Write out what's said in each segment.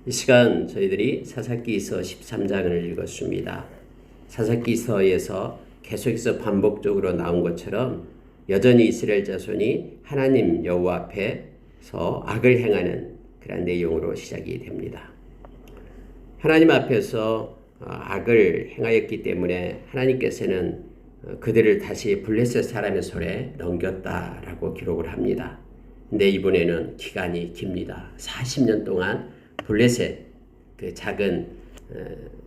이 시간 저희들이 사사기서 13장을 읽었습니다. 사사기서에서 계속해서 반복적으로 나온 것처럼 여전히 이스라엘 자손이 하나님 여호와 앞에서 악을 행하는 그런 내용으로 시작이 됩니다. 하나님 앞에서 악을 행하였기 때문에 하나님께서는 그들을 다시 블레셋 사람의 손에 넘겼다라고 기록을 합니다. 근데 이번에는 기간이 깁니다. 40년 동안 블레셋, 그 작은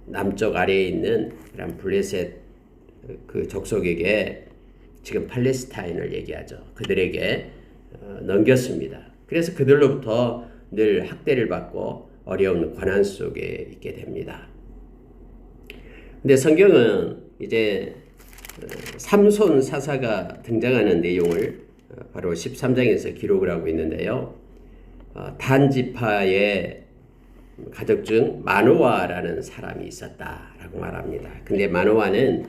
남쪽 아래에 있는 그런 블레셋 그 족속에게 지금 팔레스타인을 얘기하죠. 그들에게 넘겼습니다. 그래서 그들로부터 늘 학대를 받고 어려운 고난 속에 있게 됩니다. 근데 성경은 이제 삼손 사사가 등장하는 내용을 바로 13장에서 기록을 하고 있는데요. 단 지파의 가족 중 마노아라는 사람이 있었다라고 말합니다. 근데 마노아는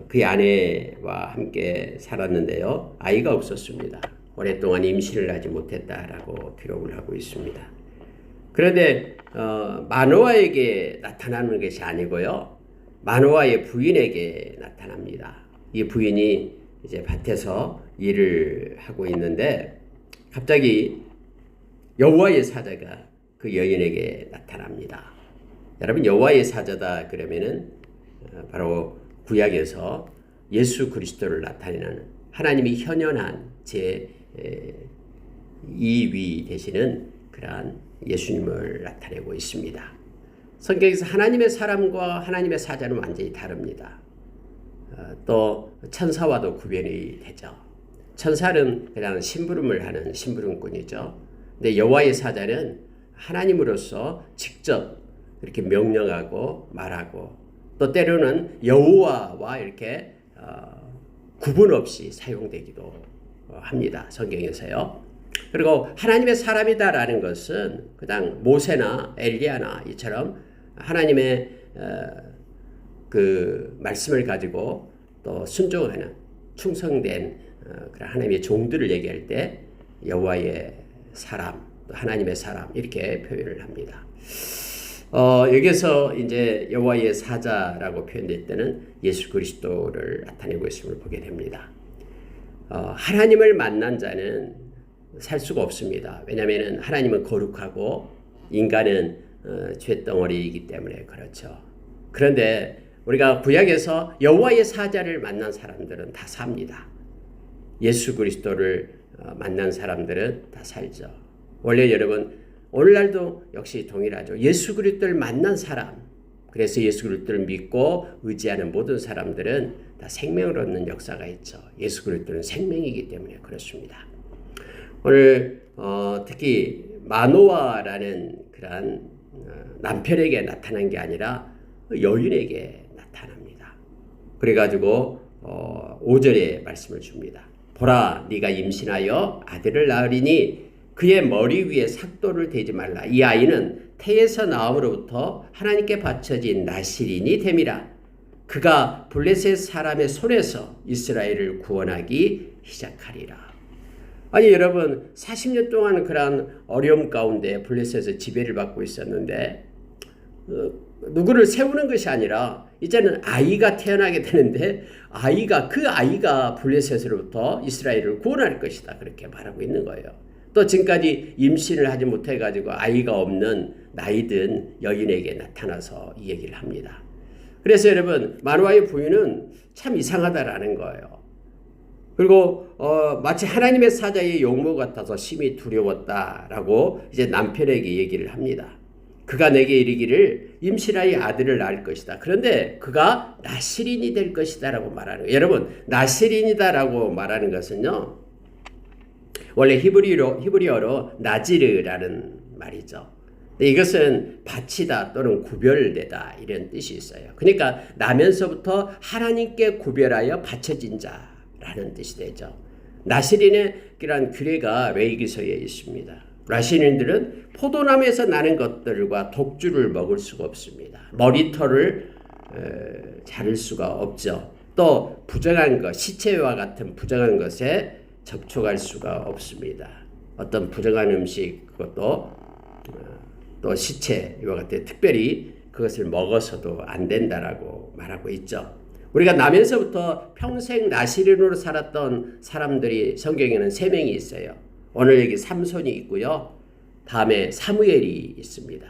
그의 아내와 함께 살았는데요. 아이가 없었습니다. 오랫동안 임신을 하지 못했다라고 기록을 하고 있습니다. 그런데 마노아에게 나타나는 것이 아니고요. 마노아의 부인에게 나타납니다. 이 부인이 이제 밭에서 일을 하고 있는데 갑자기 여호와의 사자가 그 여인에게 나타납니다. 여러분, 여호와의 사자다 그러면은 바로 구약에서 예수 그리스도를 나타내는 하나님이 현현한 제2위 되시는 그러한 예수님을 나타내고 있습니다. 성경에서 하나님의 사람과 하나님의 사자는 완전히 다릅니다. 또 천사와도 구별이 되죠. 천사는 그냥 심부름을 하는 심부름꾼이죠. 근데 여호와의 사자는 하나님으로서 직접 이렇게 명령하고 말하고 또 때로는 여호와와 이렇게 구분 없이 사용되기도 합니다. 성경에서요. 그리고 하나님의 사람이다라는 것은 그냥 모세나 엘리야나 이처럼 하나님의 그 말씀을 가지고 또 순종하는 충성된 그런 하나님의 종들을 얘기할 때 여호와의 사람, 또 하나님의 사람 이렇게 표현을 합니다. 여기서 이제 여호와의 사자라고 표현될 때는 예수 그리스도를 나타내고 있음을 보게 됩니다. 하나님을 만난 자는 살 수가 없습니다. 왜냐하면 하나님은 거룩하고 인간은 죄덩어리이기 때문에 그렇죠. 그런데 우리가 구약에서 여호와의 사자를 만난 사람들은 다 삽니다. 예수 그리스도를 만난 사람들은 다 살죠. 원래 여러분 오늘날도 역시 동일하죠. 예수 그리스도를 만난 사람, 그래서 예수 그리스도를 믿고 의지하는 모든 사람들은 다 생명을 얻는 역사가 있죠. 예수 그리스도는 생명이기 때문에 그렇습니다. 오늘 특히 마노아라는 그런 남편에게 나타난 게 아니라 여인에게 나타납니다. 그래가지고 5절에 말씀을 줍니다. 보라, 네가 임신하여 아들을 낳으리니 그의 머리 위에 삭도를 대지 말라. 이 아이는 태에서 나옴으로부터 하나님께 바쳐진 나실인이 됨이라. 그가 블레셋 사람의 손에서 이스라엘을 구원하기 시작하리라. 아니 여러분, 40년 동안 그런 어려움 가운데 블레셋에서 지배를 받고 있었는데 누구를 세우는 것이 아니라 이제는 아이가 태어나게 되는데 그 아이가 블레셋으로부터 이스라엘을 구원할 것이다. 그렇게 말하고 있는 거예요. 또 지금까지 임신을 하지 못해가지고 아이가 없는 나이든 여인에게 나타나서 이 얘기를 합니다. 그래서 여러분, 마노아의 부인은 참 이상하다라는 거예요. 그리고 마치 하나님의 사자의 용모 같아서 심히 두려웠다라고 이제 남편에게 얘기를 합니다. 그가 내게 이르기를 임신하여 아들을 낳을 것이다. 그런데 그가 나실인이 될 것이다라고 말하는 거예요. 여러분, 나실인이다라고 말하는 것은요, 원래 히브리어로 나지르라는 말이죠. 이것은 바치다 또는 구별되다 이런 뜻이 있어요. 그러니까 나면서부터 하나님께 구별하여 바쳐진 자라는 뜻이 되죠. 나실인의 그런 규례가 레위기서에 있습니다. 나실인들은 포도나무에서 나는 것들과 독주를 먹을 수가 없습니다. 머리털을 자를 수가 없죠. 또 부정한 것, 시체와 같은 부정한 것에 접촉할 수가 없습니다. 어떤 부정한 음식, 그것도 또 시체 이와 같은 특별히 그것을 먹어서도 안 된다라고 말하고 있죠. 우리가 나면서부터 평생 나시린으로 살았던 사람들이 성경에는 3명이 있어요. 오늘 여기 삼손이 있고요. 다음에 사무엘이 있습니다.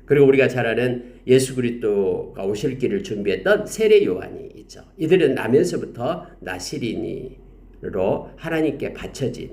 그리고 우리가 잘 아는 예수 그리스도가 오실 길을 준비했던 세례 요한이 있죠. 이들은 나면서부터 나시린으로 하나님께 바쳐진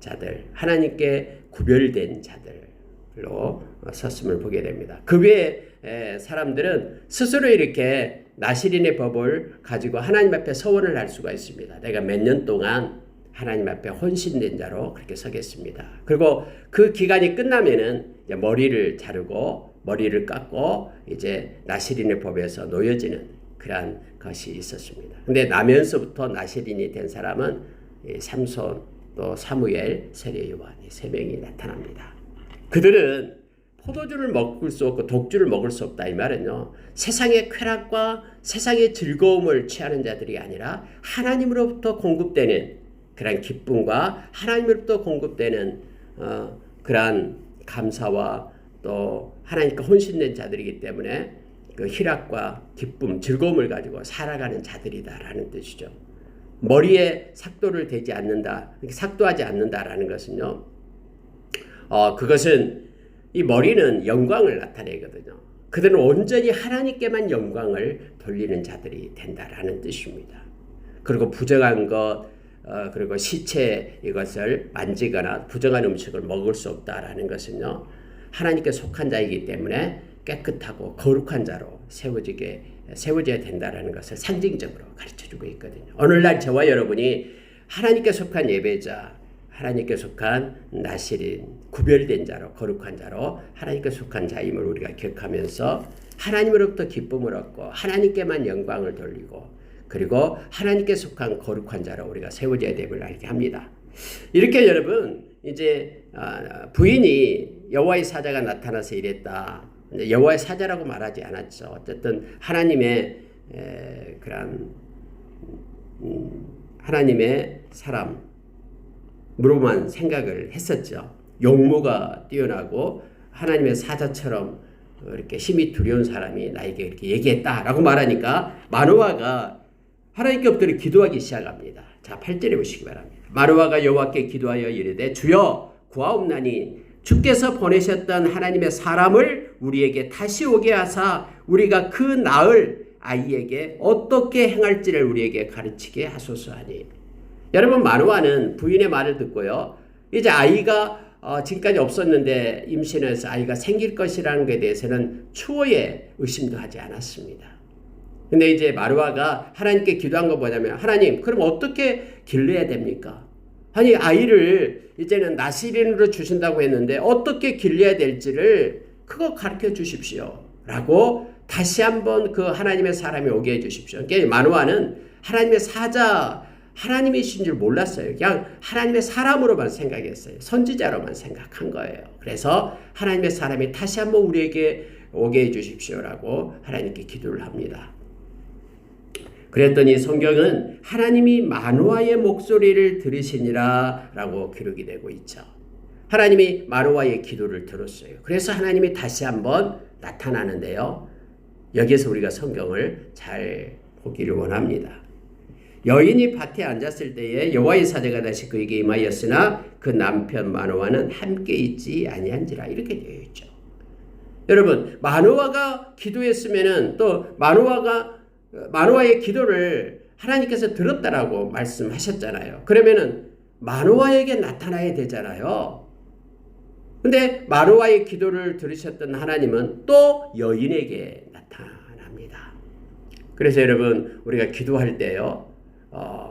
자들, 하나님께 구별된 자들로 섰음을 보게 됩니다. 그 외에 사람들은 스스로 이렇게 나시린의 법을 가지고 하나님 앞에 서원을 할 수가 있습니다. 내가 몇 년 동안 하나님 앞에 헌신된 자로 그렇게 서겠습니다. 그리고 그 기간이 끝나면은 이제 머리를 자르고 머리를 깎고 이제 나시린의 법에서 놓여지는 그러한 것이 있었습니다. 근데 나면서부터 나시린이 된 사람은 삼손, 또 사무엘, 세례 요한 이 3명이 나타납니다. 그들은 포도주를 먹을 수 없고 독주를 먹을 수 없다 이 말은요. 세상의 쾌락과 세상의 즐거움을 취하는 자들이 아니라 하나님으로부터 공급되는 그러한 기쁨과 하나님으로부터 공급되는 그러한 감사와 또 하나님께 혼신된 자들이기 때문에 그 희락과 기쁨, 즐거움을 가지고 살아가는 자들이다라는 뜻이죠. 머리에 삭도를 대지 않는다, 삭도하지 않는다라는 것은요. 그것은 이 머리는 영광을 나타내거든요. 그들은 온전히 하나님께만 영광을 돌리는 자들이 된다라는 뜻입니다. 그리고 부정한 것, 그리고 시체 이것을 만지거나 부정한 음식을 먹을 수 없다라는 것은요. 하나님께 속한 자이기 때문에 깨끗하고 거룩한 자로 세워져야 된다라는 것을 상징적으로 가르쳐주고 있거든요. 오늘날 저와 여러분이 하나님께 속한 예배자, 하나님께 속한 나시린, 구별된 자로, 거룩한 자로 하나님께 속한 자임을 우리가 기억하면서 하나님으로부터 기쁨을 얻고 하나님께만 영광을 돌리고 그리고 하나님께 속한 거룩한 자로 우리가 세워져야 됨을 알게 합니다. 이렇게 여러분 이제 부인이 여호와의 사자가 나타나서 이랬다. 여호와의 사자라고 말하지 않았죠. 어쨌든 하나님의 그런 하나님의 사람으로만 생각을 했었죠. 용모가 뛰어나고 하나님의 사자처럼 이렇게 힘이 두려운 사람이 나에게 이렇게 얘기했다라고 말하니까 마노아가 하나님께 엎드려 기도하기 시작합니다. 자, 8절에 보시기 바랍니다. 마노아가 여호와께 기도하여 이르되 주여 구하옵나니 주께서 보내셨던 하나님의 사람을 우리에게 다시 오게 하사 우리가 그 낳을 아이에게 어떻게 행할지를 우리에게 가르치게 하소서 하니. 여러분 마노아는 부인의 말을 듣고요. 이제 아이가 지금까지 없었는데 임신해서 아이가 생길 것이라는 것에 대해서는 추호의 의심도 하지 않았습니다. 근데 이제 마노아가 하나님께 기도한 거 뭐냐면 하나님 그럼 어떻게 길러야 됩니까? 아니 아이를 이제는 나시린으로 주신다고 했는데 어떻게 길러야 될지를 그거 가르쳐 주십시오 라고 다시 한번 그 하나님의 사람이 오게 해 주십시오. 그러니까 마노아는 하나님의 사자 하나님이신 줄 몰랐어요. 그냥 하나님의 사람으로만 생각했어요. 선지자로만 생각한 거예요. 그래서 하나님의 사람이 다시 한번 우리에게 오게 해 주십시오라고 하나님께 기도를 합니다. 그랬더니 성경은 하나님이 마노아의 목소리를 들으시니라 라고 기록이 되고 있죠. 하나님이 마노아의 기도를 들었어요. 그래서 하나님이 다시 한번 나타나는데요. 여기에서 우리가 성경을 잘 보기를 원합니다. 여인이 밭에 앉았을 때에 여호와의 사자가 다시 그에게 임하였으나 그 남편 마노아는 함께 있지 아니한지라 이렇게 되어 있죠. 여러분 마노아가 기도했으면은 또 마노아의 기도를 하나님께서 들었다라고 말씀하셨잖아요. 그러면은 마노아에게 나타나야 되잖아요. 근데 마노아의 기도를 들으셨던 하나님은 또 여인에게 나타납니다. 그래서 여러분 우리가 기도할 때요.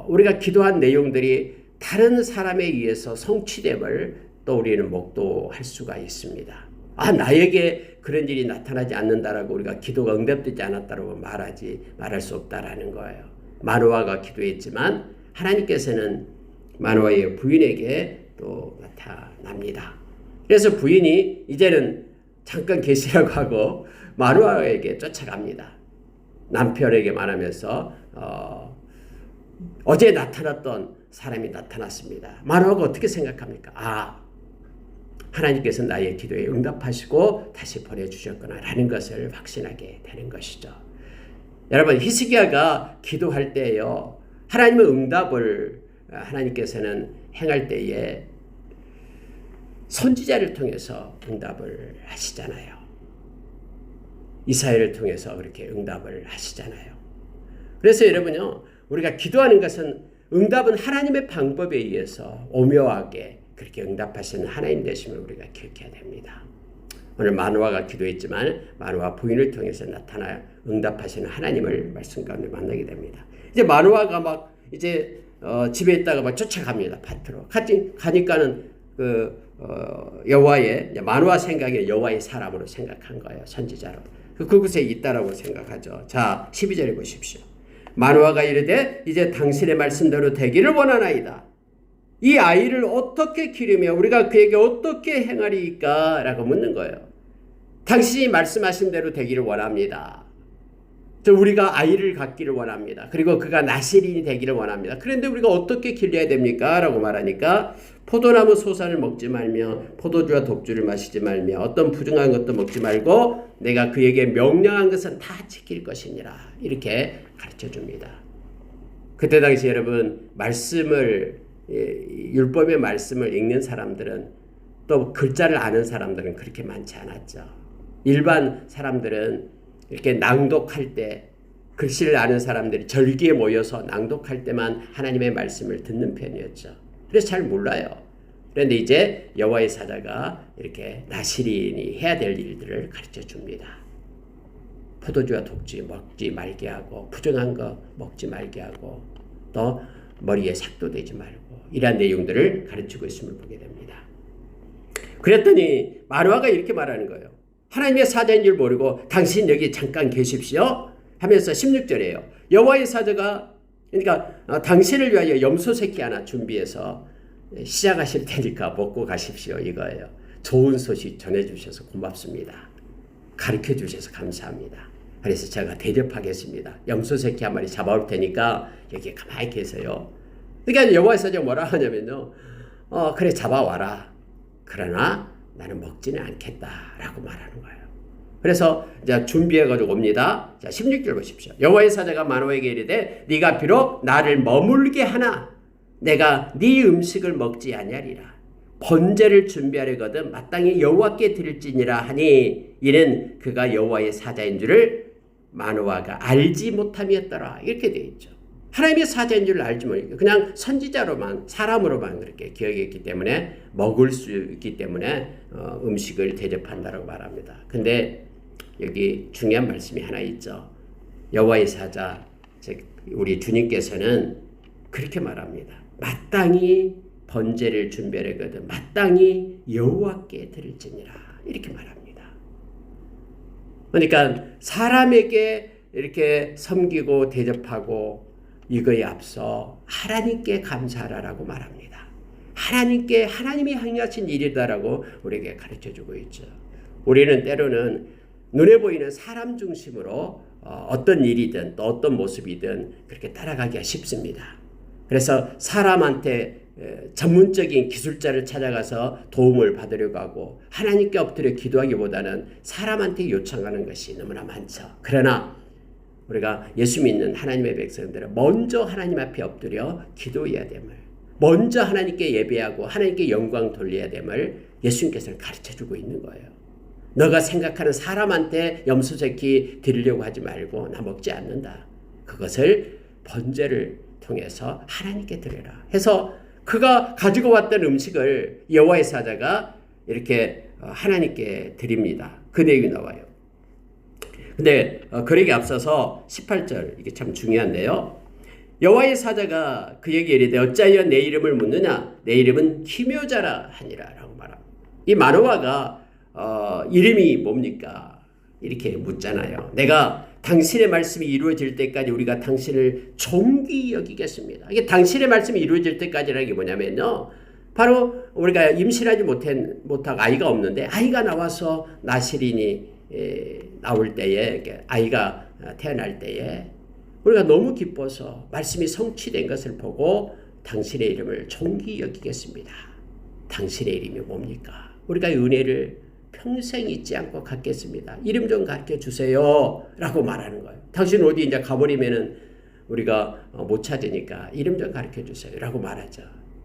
우리가 기도한 내용들이 다른 사람에 의해서 성취됨을 또 우리는 목도할 수가 있습니다. 나에게 그런 일이 나타나지 않는다라고 우리가 기도가 응답되지 않았다라고 말할 수 없다라는 거예요. 마노아가 기도했지만 하나님께서는 마노아의 부인에게 또 나타납니다. 그래서 부인이 이제는 잠깐 계시라고 하고 마노아에게 쫓아갑니다. 남편에게 말하면서 어제 나타났던 사람이 나타났습니다. 마노아가 어떻게 생각합니까? 하나님께서 나의 기도에 응답하시고 다시 보내주셨구나라는 것을 확신하게 되는 것이죠. 여러분, 히스기야가 기도할 때요, 하나님의 응답을 하나님께서는 행할 때에 선지자를 통해서 응답을 하시잖아요. 이사야를 통해서 그렇게 응답을 하시잖아요. 그래서 여러분요, 우리가 기도하는 것은 응답은 하나님의 방법에 의해서 오묘하게 그렇게 응답하시는 하나님 되심을 우리가 기억해야 됩니다. 오늘 마누아가 기도했지만 마누아 부인을 통해서 나타나 응답하시는 하나님을 말씀 가운데 만나게 됩니다. 이제 마누아가 막 이제 집에 있다가 막 쫓아갑니다. 밭으로 가니까는 여호와의 마누아 생각에 여호와의 사람으로 생각한 거예요. 선지자로. 그곳에 있다라고 생각하죠. 자, 12절에 보십시오. 마누아가 이르되 이제 당신의 말씀대로 되기를 원하나이다. 이 아이를 어떻게 기르며 우리가 그에게 어떻게 행하리이까? 라고 묻는 거예요. 당신이 말씀하신 대로 되기를 원합니다. 우리가 아이를 갖기를 원합니다. 그리고 그가 나실인이 되기를 원합니다. 그런데 우리가 어떻게 길러야 됩니까? 라고 말하니까 포도나무 소산을 먹지 말며 포도주와 독주를 마시지 말며 어떤 부정한 것도 먹지 말고 내가 그에게 명령한 것은 다 지킬 것이니라. 이렇게 가르쳐 줍니다. 그때 당시 여러분 율법의 말씀을 읽는 사람들은 또 글자를 아는 사람들은 그렇게 많지 않았죠. 일반 사람들은 이렇게 낭독할 때 글씨를 아는 사람들이 절기에 모여서 낭독할 때만 하나님의 말씀을 듣는 편이었죠. 그래서 잘 몰라요. 그런데 이제 여호와의 사자가 이렇게 나실인이 해야 될 일들을 가르쳐 줍니다. 포도주와 독주 먹지 말게 하고 부정한 거 먹지 말게 하고 또 머리에 삭도 대지 말고 이러한 내용들을 가르치고 있음을 보게 됩니다. 그랬더니 마누아가 이렇게 말하는 거예요. 하나님의 사자인 줄 모르고 당신 여기 잠깐 계십시오 하면서 16절이에요. 여호와의 사자가 그러니까 당신을 위하여 염소 새끼 하나 준비해서 시작하실 테니까 먹고 가십시오 이거예요. 좋은 소식 전해주셔서 고맙습니다. 가르쳐주셔서 감사합니다. 그래서 제가 대접하겠습니다. 염소 새끼 한 마리 잡아올 테니까 여기 가만히 계세요. 그러니까 여호와의 사자가 뭐라 하냐면요. 그래 잡아와라. 그러나 나는 먹지는 않겠다라고 말하는 거예요. 그래서 이제 준비해가지고 옵니다. 자, 16절 보십시오. 여호와의 사자가 마누아에게 이르되 네가 비록 나를 머물게 하나 내가 네 음식을 먹지 아니하리라. 번제를 준비하려거든 마땅히 여호와께 드릴지니라 하니 이는 그가 여호와의 사자인 줄을 마누아가 알지 못함이었더라. 이렇게 되어 있죠. 하나님의 사자인 줄 알지 못하고 그냥 선지자로만 사람으로만 그렇게 기억했기 때문에 먹을 수 있기 때문에 음식을 대접한다고 말합니다. 근데 여기 중요한 말씀이 하나 있죠. 여호와의 사자 즉 우리 주님께서는 그렇게 말합니다. 마땅히 번제를 준비하려거든 마땅히 여호와께 드릴지니라 이렇게 말합니다. 그러니까 사람에게 이렇게 섬기고 대접하고 이거에 앞서 하나님께 감사하라고 말합니다. 하나님이 행하신 일이다라고 우리에게 가르쳐주고 있죠. 우리는 때로는 눈에 보이는 사람 중심으로 어떤 일이든 또 어떤 모습이든 그렇게 따라가기가 쉽습니다. 그래서 사람한테 전문적인 기술자를 찾아가서 도움을 받으려고 하고 하나님께 엎드려 기도하기보다는 사람한테 요청하는 것이 너무나 많죠. 그러나 우리가 예수 믿는 하나님의 백성들은 먼저 하나님 앞에 엎드려 기도해야 됨을, 먼저 하나님께 예배하고 하나님께 영광 돌려야 됨을 예수님께서는 가르쳐주고 있는 거예요. 너가 생각하는 사람한테 염소새끼 드리려고 하지 말고 나 먹지 않는다. 그것을 번제를 통해서 하나님께 드려라 해서 그가 가지고 왔던 음식을 여호와의 사자가 이렇게 하나님께 드립니다. 그 내용이 나와요. 근데 그러기 앞서서 18절 이게 참 중요한데요. 여호와의 사자가 그에게 이르되 어찌하여 내 이름을 묻느냐 내 이름은 기묘자라 하니라 라고 말합니다. 이 마누아가 이름이 뭡니까? 이렇게 묻잖아요. 내가 당신의 말씀이 이루어질 때까지 우리가 당신을 존귀 여기겠습니다. 이게 당신의 말씀이 이루어질 때까지라는 게 뭐냐면요. 바로 우리가 임신하지 못하고 아이가 없는데 아이가 나와서 나실인이 나올 때에 아이가 태어날 때에 우리가 너무 기뻐서 말씀이 성취된 것을 보고 당신의 이름을 존귀 여기겠습니다. 당신의 이름이 뭡니까? 우리가 은혜를 평생 잊지 않고 갖겠습니다. 이름 좀 가르쳐 주세요. 라고 말하는 거예요. 당신 어디 이제 가버리면은 우리가 못 찾으니까 이름 좀 가르쳐 주세요. 라고 말하죠.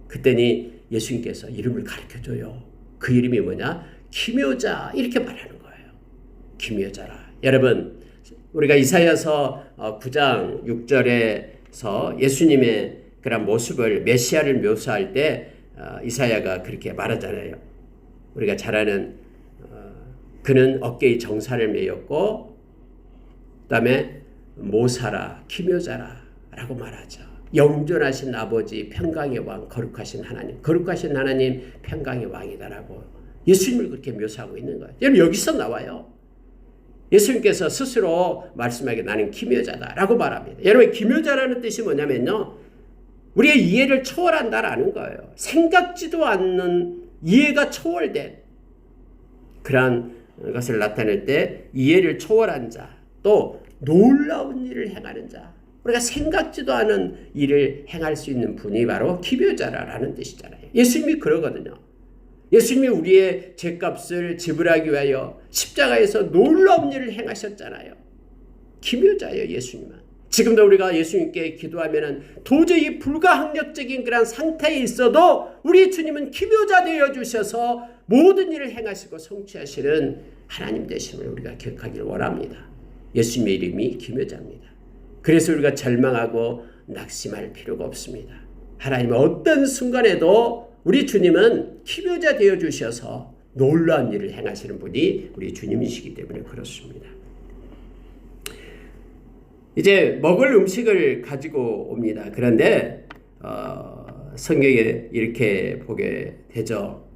그때니 예수님께서 이름을 가르쳐 줘요. 그 이름이 뭐냐? 기묘자. 이렇게 말하는 거예요. 기묘자라. 여러분, 우리가 이사야서 9장 6절에서 예수님의 그런 모습을, 메시아를 묘사할 때 이사야가 그렇게 말하잖아요. 우리가 잘 아는 그는 어깨에 정사를 메었고 그다음에 모사라, 기묘자라 라고 말하죠. 영존하신 아버지, 평강의 왕, 거룩하신 하나님, 거룩하신 하나님, 평강의 왕이다라고 예수님을 그렇게 묘사하고 있는 거예요. 여러분, 여기서 나와요. 예수님께서 스스로 말씀하기에 나는 기묘자다라고 말합니다. 여러분, 기묘자라는 뜻이 뭐냐면요, 우리의 이해를 초월한다라는 거예요. 생각지도 않는 이해가 초월된 그러한 것을 나타낼 때 이해를 초월한 자, 또 놀라운 일을 행하는 자, 우리가 생각지도 않은 일을 행할 수 있는 분이 바로 기묘자라는 뜻이잖아요. 예수님이 그러거든요. 예수님이 우리의 죄값을 지불하기 위하여 십자가에서 놀라운 일을 행하셨잖아요. 기묘자예요, 예수님은. 지금도 우리가 예수님께 기도하면 도저히 불가항력적인 그런 상태에 있어도 우리 주님은 기묘자 되어주셔서 모든 일을 행하시고 성취하시는 하나님 되심을 우리가 기억하기를 원합니다. 예수님의 이름이 기묘자입니다. 그래서 우리가 절망하고 낙심할 필요가 없습니다. 하나님은 어떤 순간에도 우리 주님은 기묘자 되어주셔서 놀라운 일을 행하시는 분이 우리 주님이시기 때문에 그렇습니다. 이제 먹을 음식을 가지고 옵니다. 그런데 성경에 이렇게 보게 되죠.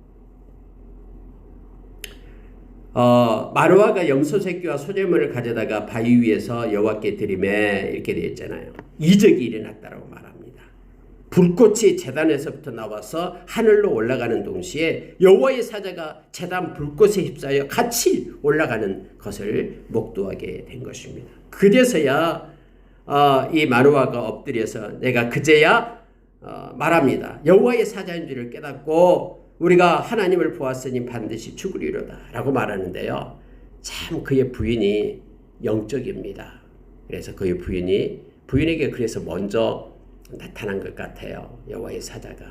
마노아가 염소 새끼와 소재물을 가져다가 바위 위에서 여호와께 드리매 이렇게 되어 있잖아요. 이적이 일어났다라고 말합니다. 불꽃이 제단에서부터 나와서 하늘로 올라가는 동시에 여호와의 사자가 제단 불꽃에 휩싸여 같이 올라가는 것을 목도하게 된 것입니다. 그제서야 이 마노아가 엎드려서 내가 그제야 말합니다. 여호와의 사자인 줄을 깨닫고 우리가 하나님을 보았으니 반드시 죽으리로다 라고 말하는데요. 참 그의 부인이 영적입니다. 그래서 그의 부인에게 그래서 먼저 나타난 것 같아요. 여호와의 사자가.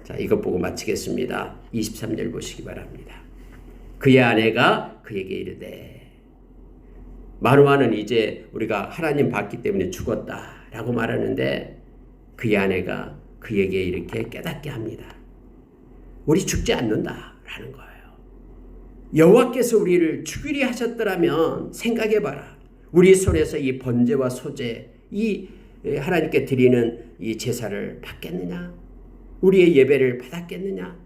자, 이것 보고 마치겠습니다. 23절 보시기 바랍니다. 그의 아내가 그에게 이르되, 마노아는 이제 우리가 하나님 봤기 때문에 죽었다라고 말하는데 그의 아내가 그에게 이렇게 깨닫게 합니다. 우리 죽지 않는다라는 거예요. 여호와께서 우리를 죽이려 하셨더라면 생각해봐라. 우리 손에서 이 번제와 소제, 이 하나님께 드리는 이 제사를 받겠느냐? 우리의 예배를 받았겠느냐?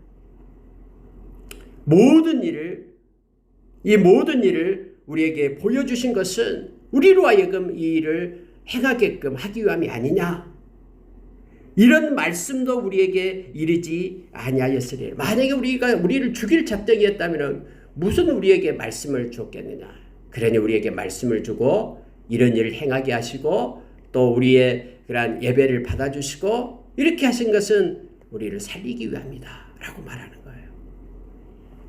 이 모든 일을 우리에게 보여주신 것은 우리로 하여금 이 일을 행하게끔 하기 위함이 아니냐? 이런 말씀도 우리에게 이르지 아니하였으리라. 만약에 우리를 죽일 작정이었다면 무슨 우리에게 말씀을 줬겠느냐? 그러니 우리에게 말씀을 주고 이런 일을 행하게 하시고 또 우리의 그러한 예배를 받아주시고 이렇게 하신 것은 우리를 살리기 위함이다 라고 말하는 거예요.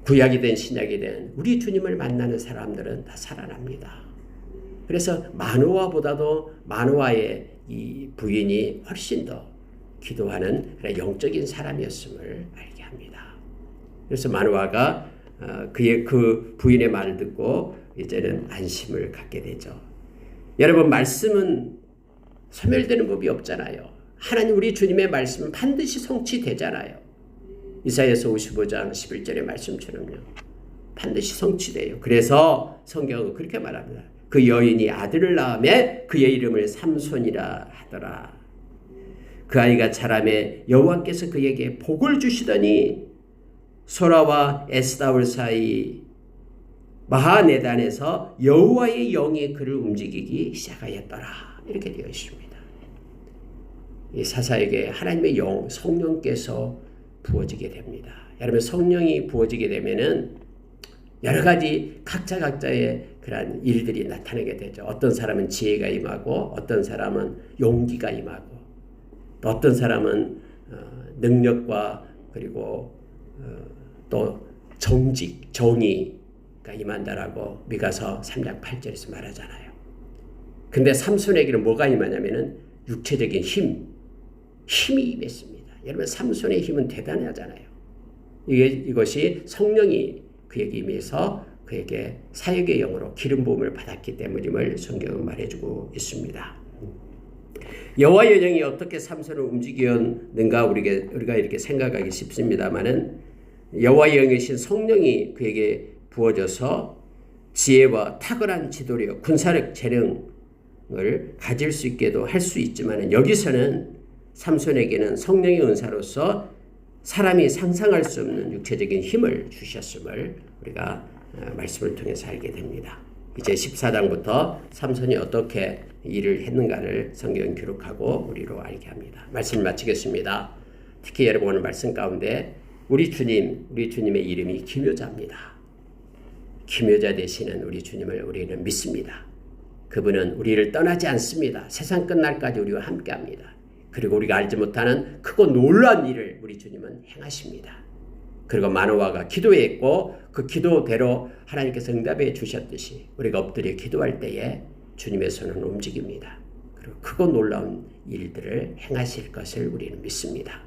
구약이 된 신약이 된 우리 주님을 만나는 사람들은 다 살아납니다. 그래서 마노아보다도 마노아의 이 부인이 훨씬 더 기도하는 영적인 사람이었음을 알게 합니다. 그래서 마노아가 그 부인의 말을 듣고 이제는 안심을 갖게 되죠. 여러분, 말씀은 소멸되는 법이 없잖아요. 하나님 우리 주님의 말씀은 반드시 성취되잖아요. 이사야서 55장 11절의 말씀처럼요. 반드시 성취돼요. 그래서 성경은 그렇게 말합니다. 그 여인이 아들을 낳으매 그의 이름을 삼손이라 하더라. 그 아이가 자라매 여호와께서 그에게 복을 주시더니 소라와 에스다올 사이 마하네단에서 여호와의 영이 그를 움직이기 시작하였더라. 이렇게 되어 있습니다. 이 사사에게 하나님의 영, 성령께서 부어지게 됩니다. 여러분, 성령이 부어지게 되면은 여러 가지 각자의 그런 일들이 나타나게 되죠. 어떤 사람은 지혜가 임하고 어떤 사람은 용기가 임하고 또 어떤 사람은 능력과 그리고 또 정직, 정의가 임한다라고 미가서 3장 8절에서 말하잖아요. 근데 삼손에게는 뭐가 임하냐면은 육체적인 힘이 임했습니다. 여러분 삼손의 힘은 대단하잖아요. 이것이 성령이 그에게 임해서 그에게 사역의 영으로 기름 부음을 받았기 때문임을 성경은 말해주고 있습니다. 여호와의 영이 어떻게 삼손을 움직였는가 우리가 이렇게 생각하기 쉽습니다만은 여호와의 영이신 성령이 그에게 부어져서 지혜와 탁월한 지도력, 군사력, 재능을 가질 수 있게도 할 수 있지만은 여기서는 삼손에게는 성령의 은사로서 사람이 상상할 수 없는 육체적인 힘을 주셨음을 우리가 말씀을 통해서 알게 됩니다. 이제 14장부터 삼손이 어떻게 일을 했는가를 성경은 기록하고 우리로 알게 합니다. 말씀을 마치겠습니다. 특히 여러분 오늘 말씀 가운데 우리 주님의 이름이 기묘자입니다. 기묘자 되시는 우리 주님을 우리는 믿습니다. 그분은 우리를 떠나지 않습니다. 세상 끝날까지 우리와 함께합니다. 그리고 우리가 알지 못하는 크고 놀라운 일을 우리 주님은 행하십니다. 그리고 마노아가 기도했고 그 기도대로 하나님께서 응답해 주셨듯이 우리가 엎드려 기도할 때에 주님의 손은 움직입니다. 그리고 크고 놀라운 일들을 행하실 것을 우리는 믿습니다.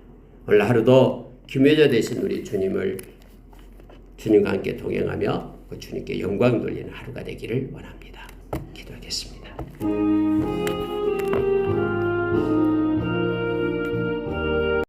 오늘 하루도 기묘자 되신 우리 주님과 함께 동행하며 그 주님께 영광 돌리는 하루가 되기를 원합니다. 기도하겠습니다.